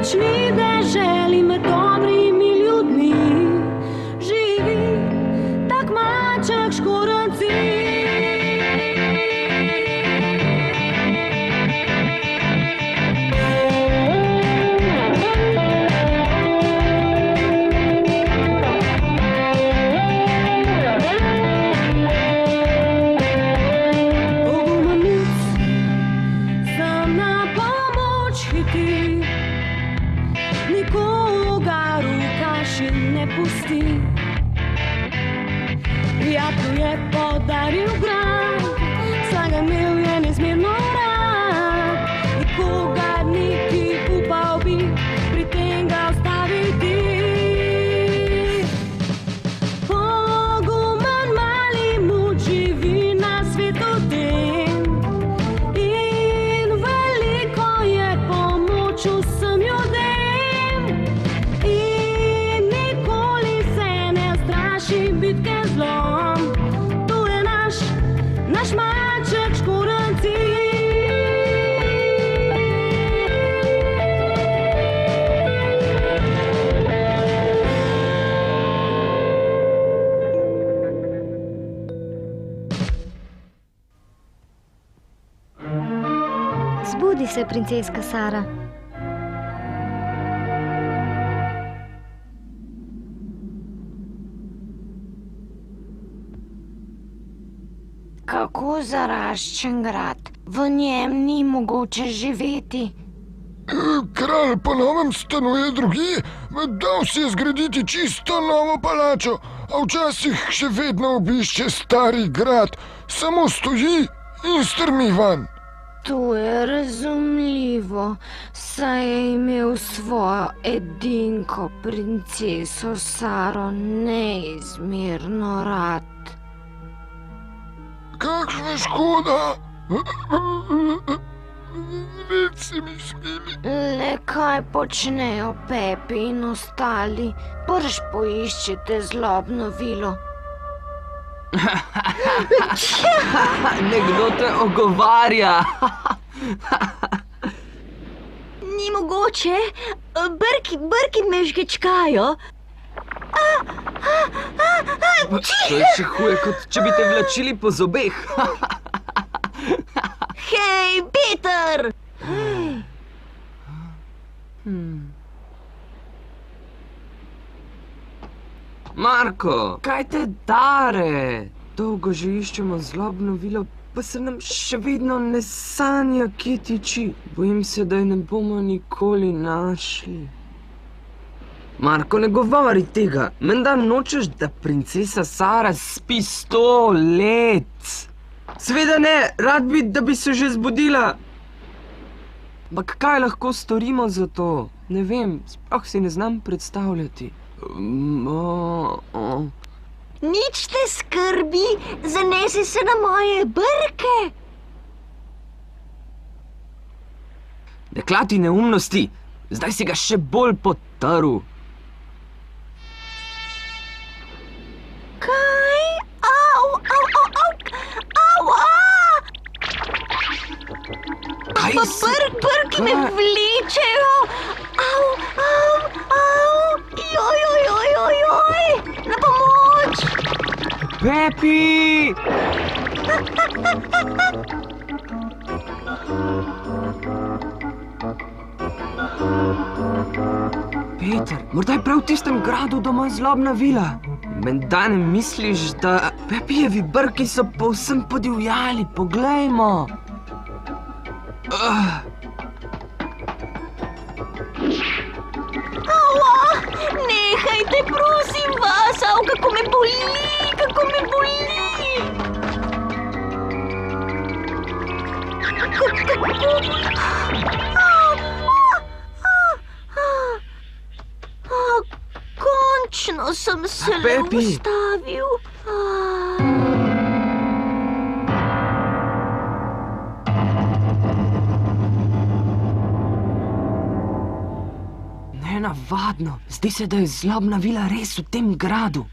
močni deželi med dobrimi ljudmi živi tak maček škorenci. Prijatelj je podaril grad, saj ga imel je nezmerno rad. Nikogar niti upal bi pri tem ga ustaviti. Pogumen mali muč živi na svetu tem in veliko je pomoč vsem ljudem. In nikoli se ne straši bitke zlom. Tu je naš maček škorenci. Zbudi se, princeska Sara. Kako zaraščen grad, v njem ni mogoče živeti. Kralj po novem stanuje drugje, dal si je zgraditi čisto novo palačo, a včasih še vedno obišče stari grad, samo stoji in strmi van. To je razumljivo, saj je imel svojo edinko princeso Saro neizmerno rad. Kakšna škoda! Nič si mi smili. Le kaj počnejo Pepi in ostali? Prž poiščite zlobno vilo. Nekdo te ogovarja. Ni mogoče, brki me žgečkajo. To je še huje, kot če bi te vlačili po zobeh. Hej, Peter! Marko, kaj te dare? Dolgo že iščemo zlobno vilo, pa se nam še vedno ne sanja, kje tiči. Bojim se, da je ne bomo nikoli našli. Marko, ne govori tega. Menda nočeš, da princesa Sara spi 100 let. Seveda ne, rad bi, da bi se že zbudila. Ampak kaj lahko storimo za to? Ne vem, sploh si ne znam predstavljati. Nič te skrbi, zanesi se na moje brke. Ne klati neumnosti, zdaj si ga še bolj potrl. Kaj? Au! Kaj si? Brki me vlečejo! Au! Joj! Na pomoč! Pepi! Peter, morda je prav v tistem gradu doma zlobna vila. Menda ne misliš, da Pepijevi brki so povsem podivjali? Poglejmo. Nehajte, prosim vas, kako me boli! Končno sem se le ustavil. Nenavadno, zdi se, da je zlobna vila res v tem gradu.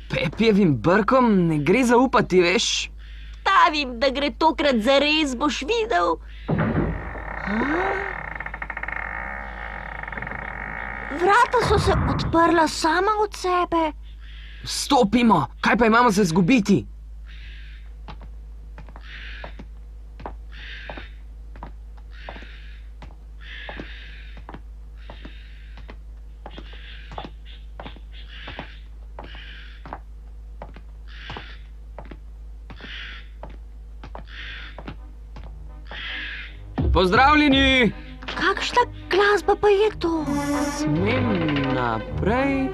Pepijevim brkom ne gre zaupati, veš? Stavim, da gre tokrat zares, boš videl. Vrata so se odprla sama od sebe. Stopimo, kaj pa imamo za izgubiti? Pozdravljeni! Kakšna glasba pa je to? Smem naprej?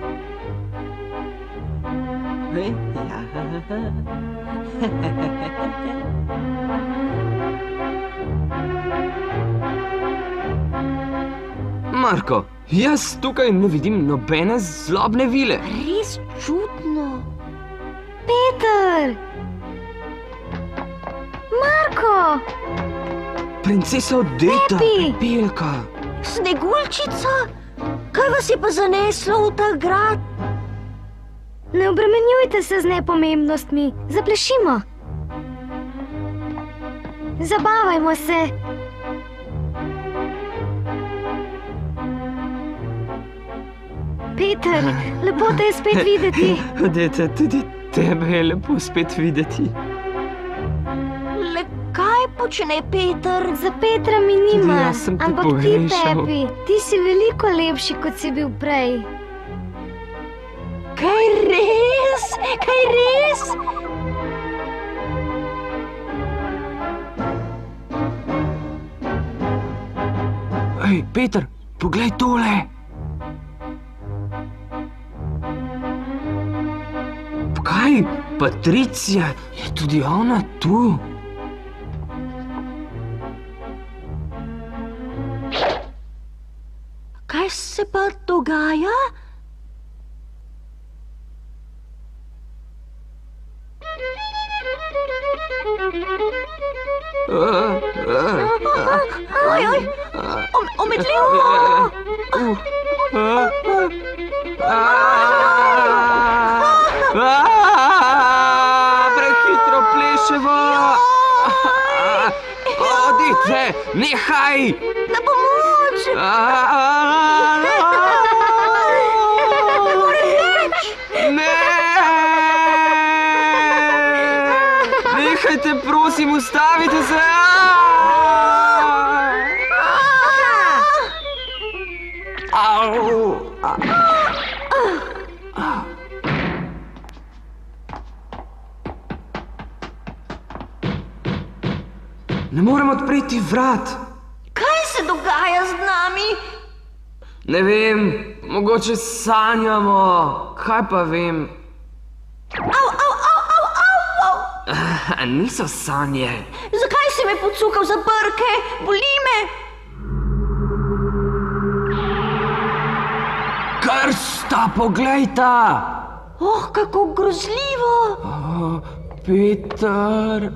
Marko, jaz tukaj ne vidim nobene zlobne vile. Res čudno. Peter! Marko! Princesa Odeta, Pepi! Pepelka. Sneguljčica? Kaj vas je pa zaneslo v ta grad? Ne obremenjujte se z nepomembnostmi, zaplešimo. Zabavajmo se. Peter, lepo te je spet videti. Odeta, tudi tebe je lepo spet videti. Le kaj počne Peter? Za Petra mi ni Tudi mar, jaz sem te ampak ti, pogrešal. Pepi, ti si veliko lepši, kot si bil prej. Kaj res? Kaj res? Ej, Peter, poglej tole. Kaj, Patricija, je tudi ona tu? Kaj se pa dogaja? Oj, omedljivo! Prehitro pleševo! Odite, nehaj! Na pomoč! Ne! Nehajte, prosim, ustavite se! Au! Ne morem odpreti vrat. Kaj se dogaja z nami? Ne vem, mogoče sanjamo. Kaj pa vem? Niso sanje. Zakaj si me pocukal za brke? Boli me! Krsta, poglejta! Oh, kako grozljivo! Peter...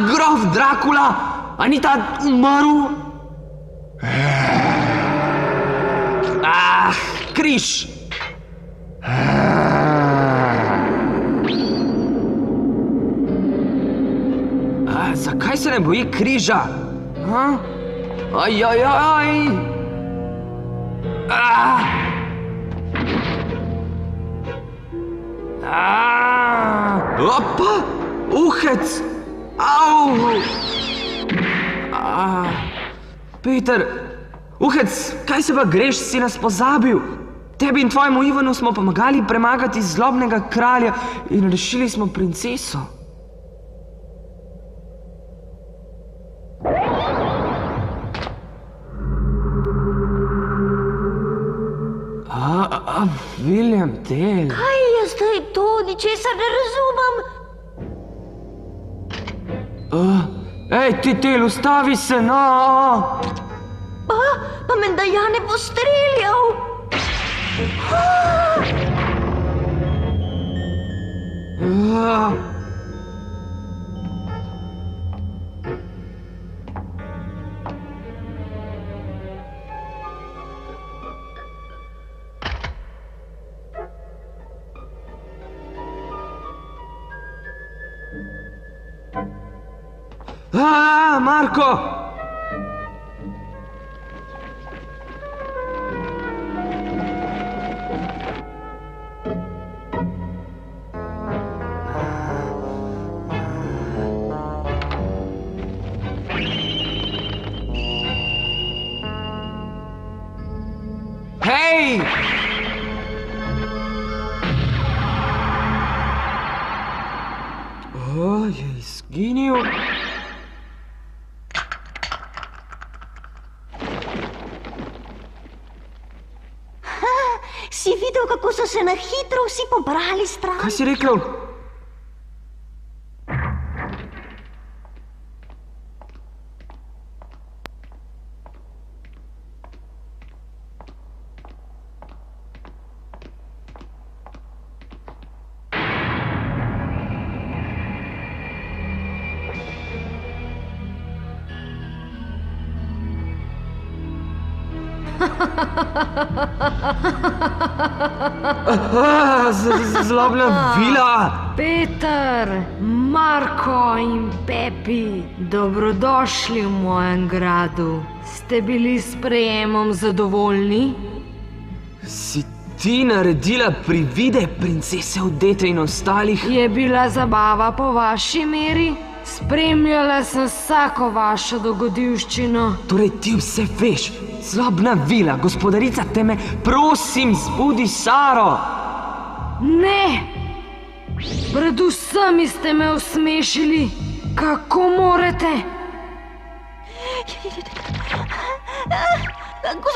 Grof Drakula! A ni ta umrl? Križ! Zakaj se ne boji križa? Ajajaj! Opa! Uhec! Au! Peter! Uhec, kaj se pa greš, si nas pozabil? Tebi in tvojemu Ivanu smo pomagali premagati zlobnega kralja in rešili smo princeso. William Tell. Kaj je zdaj to? Ničesar ne razumem. Ej, ti Tell, ustavi se, no! Pa menda ja ne bo streljal. Marko! Hej! O, je izginil. Si videl, kako so se na hitro vsi pobrali stran? Kaj si rekel? Zlobna vila! Peter, Marko in Pepi, dobrodošli v mojem gradu. Ste bili s sprejemom zadovoljni? Si ti naredila privide princese Odete in ostalih? Je bila zabava po vaši meri? Spremljala sem vsako vašo dogodivščino. Torej ti vse veš. Zlobna vila, gospodarica, te me prosim zbudi Saro. Ne! Predvsem ste me osmešili. Kako morete?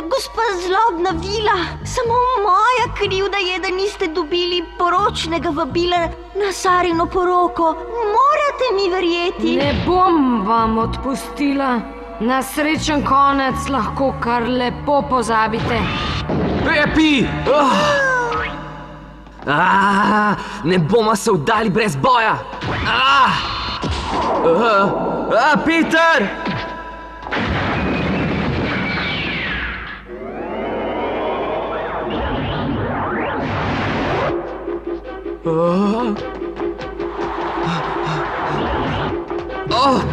Gospa zlobna vila, samo moja krivda je, da niste dobili poročnega vabila na Sarino poroko. Morate mi verjeti. Ne bom vam odpustila. Na srečen konec lahko kar lepo pozabite. Pepi! Ne bomo se vdali brez boja! Peter!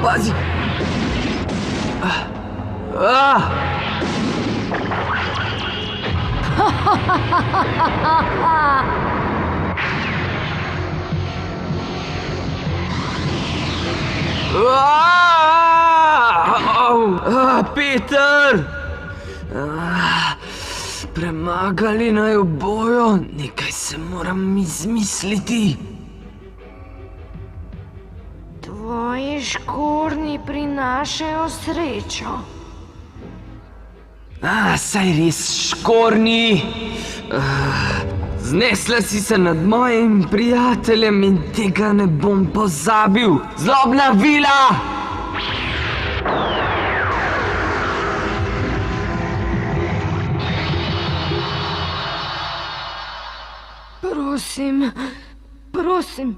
Pazi! Peter! Premagali naj obojo, nekaj se moram izmisliti. Tvoji škornji prinašajo srečo. Saj res škornji. Znesla si se nad mojim prijateljem in tega ne bom pozabil. Zlobna vila! Prosim.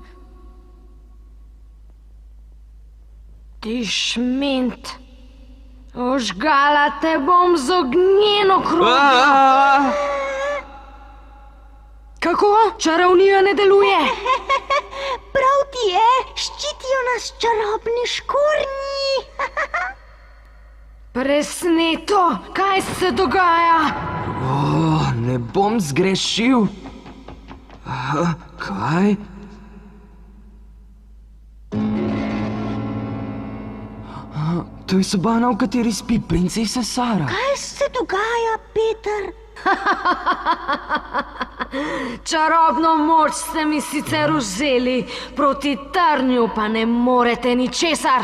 Ti šment. Ožgala te bom z ognjeno kroglo. Kako? Čarovnija ne deluje? Prav ti je, ščitijo nas čarobni škornji. Presneto, kaj se dogaja? Ne bom zgrešil. Kaj? To je sobana, v kateri spi princesa Sara. Kaj se dogaja, Peter? Čarobno moč ste mi sicer vzeli, proti trnju pa ne morete ničesar.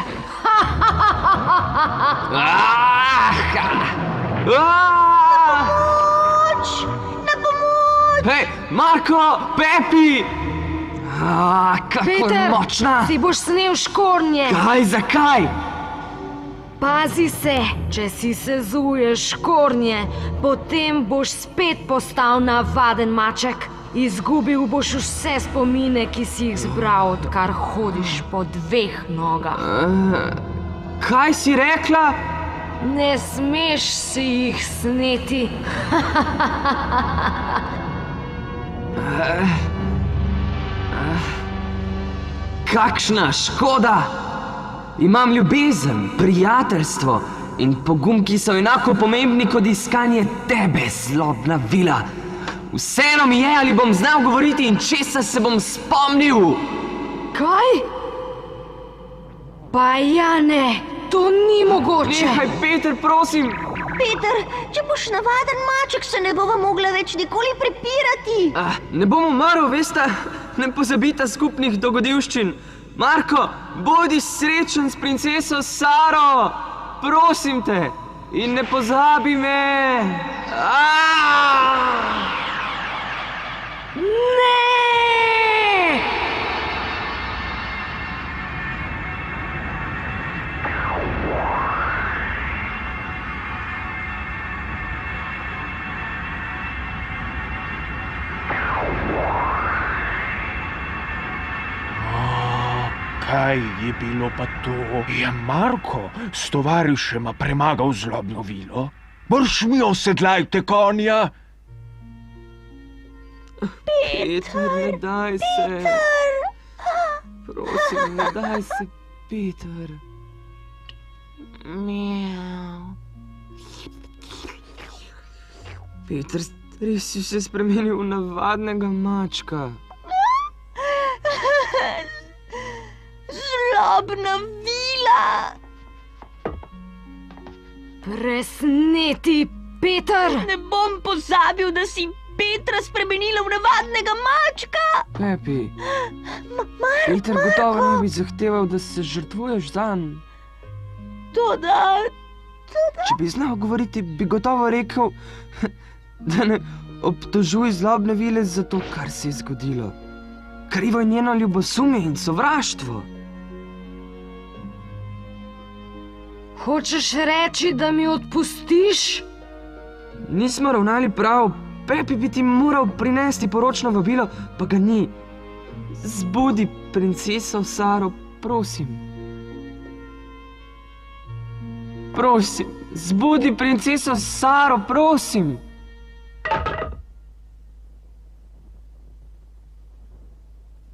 Na pomoč! Hej, Marko, Pepi! Kako Peter, močna! si boš snel škornje. Kaj, zakaj? Pazi se, če si sezuješ škornje, potem boš spet postal navaden maček. Izgubil boš vse spomine, ki si jih zbral, odkar hodiš po dveh nogah. Kaj si rekla? Ne smeš si jih sneti. Kakšna škoda! Imam ljubezen, prijateljstvo in pogum, ki so enako pomembni kot iskanje tebe, zlobna vila. Vseeno mi je, ali bom znal govoriti in česa se bom spomnil. Kaj? Pa ja ne, to ni mogoče. Nehaj, Peter, prosim. Peter, če boš navaden maček, se ne bova mogla več nikoli prepirati. Ne bom umrl, veste, ne pozabita skupnih dogodivščin. Marko, bodi srečen s princeso Saro, prosim te, in ne pozabi me. Ne! Kaj je bilo pa to? Je Marko s tovarišema premagal zlobno vilo? Boš mi osedlajte konja? Peter, ne daj se. Prosim, ne daj se, Peter. Miau. Peter, res si se spremenil v navadnega mačka. Zlobna vila. Presneti, Peter! Ne bom pozabil, da si Petra spremenila v navadnega mačka. Pepi, Marko, Peter gotovo ne bi zahteval, da se žrtvuješ zanj. Toda, Če bi znal govoriti, bi gotovo rekel, da ne obtožuj zlobne vile za to, kar se je zgodilo. Krivo je njeno ljubosumje in sovraštvo. Hočeš reči, da mi odpustiš? Nismo ravnali prav. Pepi bi ti moral prinesti poročno vabilo, pa ga ni. Zbudi princeso Saro, prosim. Prosim, zbudi princeso Saro, prosim.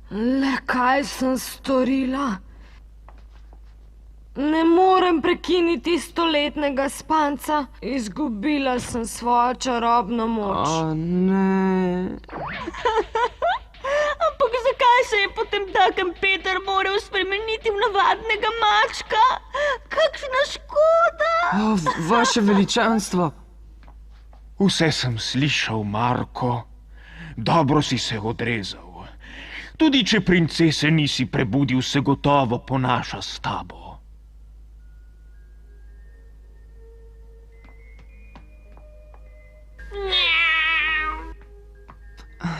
Le kaj sem storila? Ne morem prekiniti stoletnega spanca. Izgubila sem svojo čarobno moč. O, ne. ampak zakaj se je potem takem Peter moral spremeniti v navadnega mačka? Kakšna škoda! O, vaše veličanstvo. Vse sem slišal, Marko. Dobro si se odrezal. Tudi če princese nisi prebudil, se gotovo ponaša s tabo.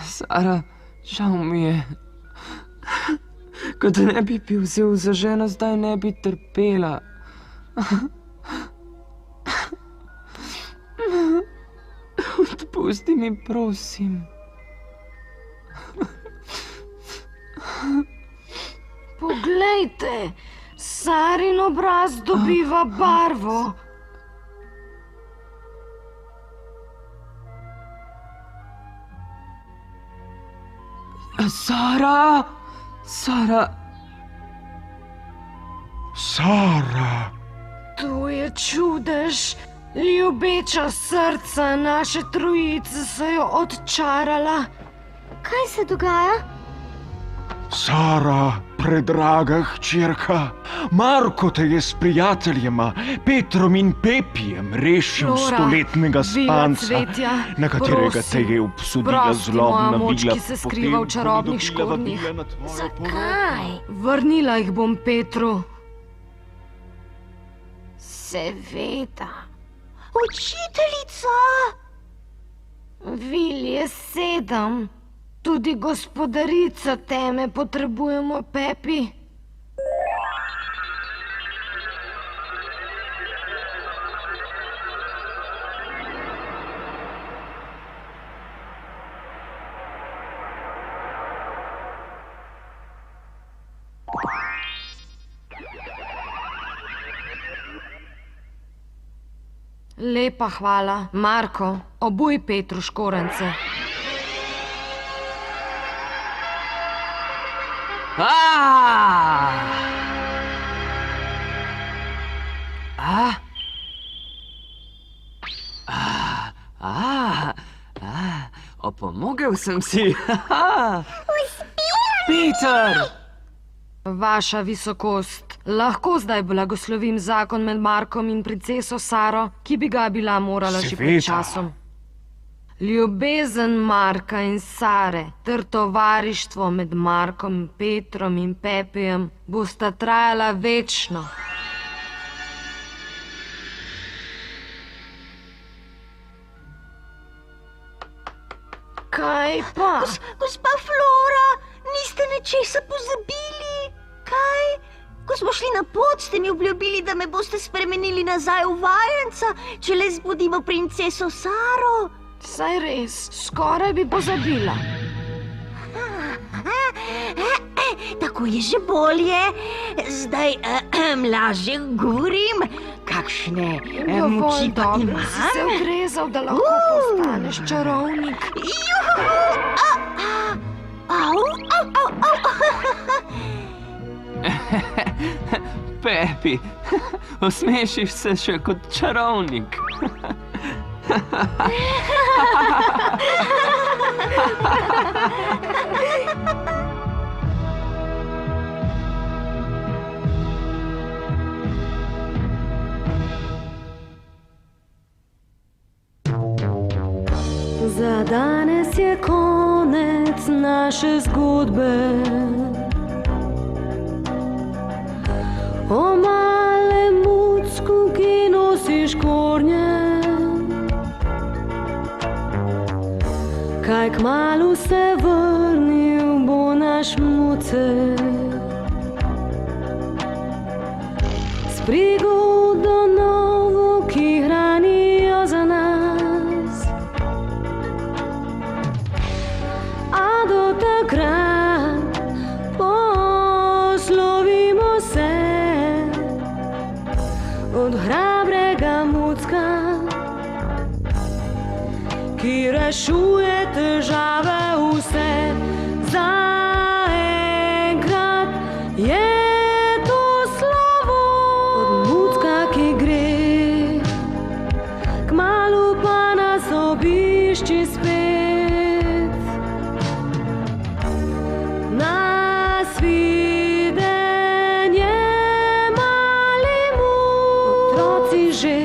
Sara, žal mi je. Ko te ne bi bil vzel za ženo, zdaj ne bi trpela. Odpusti mi, prosim. Poglejte, Sarin obraz dobiva barvo. Sara! Sara! Sara! To je čudež. Ljubeča srca naše trojice so jo odčarala. Kaj se dogaja? Sara, predraga hčerka, Marko te je s prijateljema, Petrom in Pepijem, rešil Flora, stoletnega vila spanca, cvetja, na katerega prosim, te je obsodila sprosti zlobna mojo moč, vila, ki se skriva v čarobnih škornjih. Zakaj? Vrnila jih bom Petru. Seveda. Učiteljica! Vil je 7. Tudi gospodarica teme potrebujemo, Pepi. Lepa hvala. Marko, obuj Petru škorence. Opomogel sem si. Peter! Vaša visokost, lahko zdaj blagoslovim zakon med Markom in princeso Saro, ki bi ga bila morala že pred Seveda. časom. Ljubezen Marka in Sare ter tovarištvo med Markom, Petrom in Pepijem bosta trajala večno. Kaj pa? Gospa Flora, niste nečesa pozabili? Kaj? Ko smo šli na pot, ste mi obljubili, da me boste spremenili nazaj v vajenca, če le zbudimo princeso Saro. Saj res, skoraj bi pozabila. Tako je že bolje. Zdaj lažje govorim. Kakšne moči Dovolj pa dobro si se imam? odrezal, da lahko postaneš čarovnik. Juhu! Au, au, au, au. Pepi, osmešiš se še kot čarovnik. Za danes je konec naše zgodbe o malem mucku, ki nosi škornje. Kaj kmalu se vrnil bo naš mucek s prigodo novo, ki hranijo za nas. A do takrat poslovimo se od hrabrega mucka, ki rešuje težave vse. Zaenkrat je to slovo od mucka, ki gre, kmalu pa nas obišči spet. Nasvidenje, mali muc, otroci že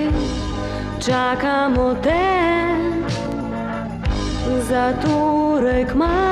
čakamo te, zatorej kmalu